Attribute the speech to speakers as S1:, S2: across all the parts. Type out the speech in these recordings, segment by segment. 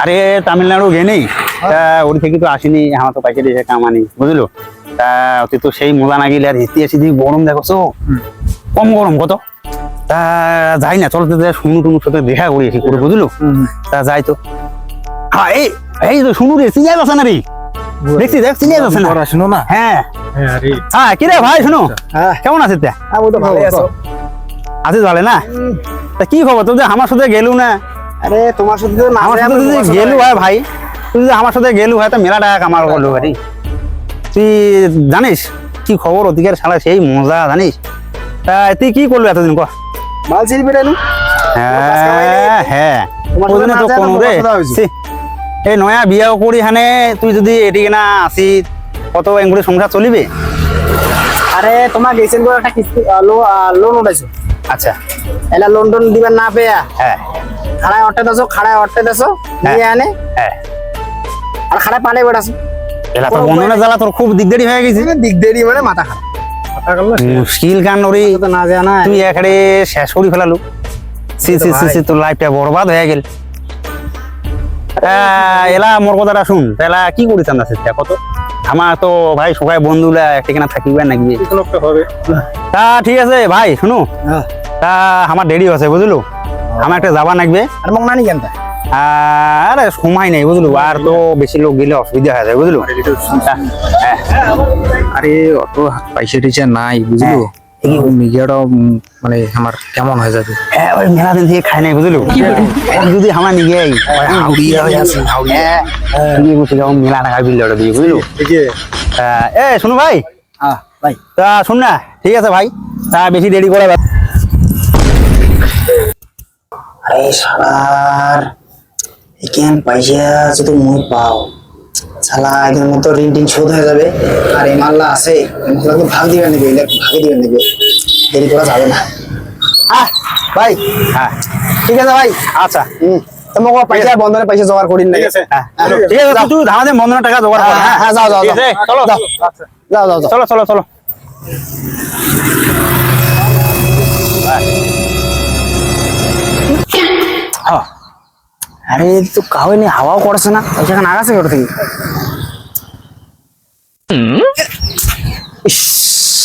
S1: আরে তামিলনাড়ু গেনি তা ওর থেকে তো আসেনি আমার তো পাইকারি এসে কামানি বুঝলো তা তুই তো সেই মজা না গেলে আর হিতে এসে দিবি গরম দেখো কম গরম কত তা যাই না চল শুনু টুনুর সাথে দেখা করি এসে করে বুঝলো তা যাই তো হ্যাঁ এই এই তো শুনু রে চিনিয়ে যাচ্ছে না রে দেখছি দেখ চিনিয়ে যাচ্ছে না
S2: শুনো না
S1: হ্যাঁ হ্যাঁ কি রে ভাই শুনো কেমন আছিস তা আছিস ভালো না তা কি খবর তুই যে আমার সাথে গেলু না
S2: আরে তোমার সাথে তো
S1: আমার সাথে যদি গেলু হয় ভাই তুই যদি আমার সাথে গেলু হয় তা মেলা টাকা কামাল করলো ভাই তুই জানিস কি খবর ওদিকের শালা সেই মজা জানিস তা তুই কি করলো এতদিন ক
S2: মাল ছিল বেটানু
S1: হ্যাঁ হ্যাঁ ওদিনে তো কোনো রে এই নয়া বিয়াও করি হানে তুই যদি এদিকে না আসি কত এঙ্গুলি সংসার চলিবে
S2: আরে তোমার গেছেন করে একটা কিস্তি লোন উঠাইছো
S1: আচ্ছা
S2: এলা লোন টোন দিবেন না পেয়া
S1: হ্যাঁ
S2: খাড়ায় অট্টে দেছো দিয়ে আনে
S1: হ্যাঁ
S2: আর খাড়ায় পালে বেড়াছো
S1: এলা তোর বন্ধনের জ্বালা তোর খুব দিকদারি হয়ে গেছে
S2: দিকদেরি মানে মাথা খারাপ
S1: মুশকিল কান ওরে
S2: তো না জানা
S1: তুই এখানে শেষ করি ফেলালু সি সি সি সি তোর লাইফটা বরবাদ হয়ে গেল এলা মোর কথাটা শুন এলা কি করিস আমরা চেষ্টা কত আমার তো ভাই সবাই বন্ধুরা এখানে থাকিবে নাকি তা ঠিক আছে ভাই শুনো তা আমার দেরি আছে বুঝলো আমার একটা যাবা লাগবে
S2: আর মগ নানি কেনটা
S1: আরে সময় নেই বুঝলো আর তো বেশি লোক গেলে অসুবিধা হয়ে যায় বুঝলো
S3: আরে অত পয়সা টয়সা নাই বুঝলো মিডিয়াটা মানে আমার কেমন হয়ে যাবে
S1: হ্যাঁ ওই মেলা দিন থেকে খাই নাই বুঝলো যদি আমার নিয়ে যাই মেলা টাকা বিল দিয়ে বুঝলো এ শুনো ভাই
S2: ভাই
S1: তা শুন না ঠিক আছে ভাই তা বেশি দেরি করে
S2: আরে শালার এখান পয়সা যদি মুই পাও শালা এদের মতো ঋণ টিন শোধ হয়ে যাবে আর এই মাল্লা আছে তো ভাগ দিবেন নেবে ভাগে দিবেন নেবে দেরি করা যাবে না ভাই
S1: হ্যাঁ
S2: ঠিক আছে ভাই
S1: আচ্ছা
S2: তোমাকে পয়সা বন্ধনের পয়সা জোগাড় করিন না
S1: ঠিক আছে তুই ধামাদের বন্ধনের টাকা জোগাড় কর
S2: হ্যাঁ হ্যাঁ যাও যাও
S1: ঠিক আছে, চলো
S2: যাও যাও যাও যাও
S1: চলো চলো চলো
S2: আরে তো কাউই নেই হাওয়াও করছে না সেখানে আগাছে কেটে থেকে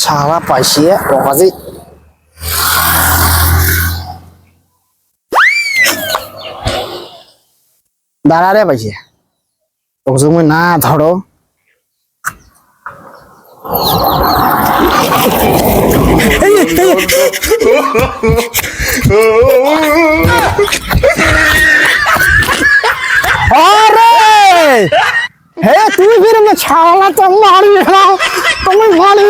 S2: সারা পাইছে অকাজে দাঁড়ারে পাইছে তুমি না ধরো
S1: अरे हे तू फिर मैं छाला तो मारी तुम मारी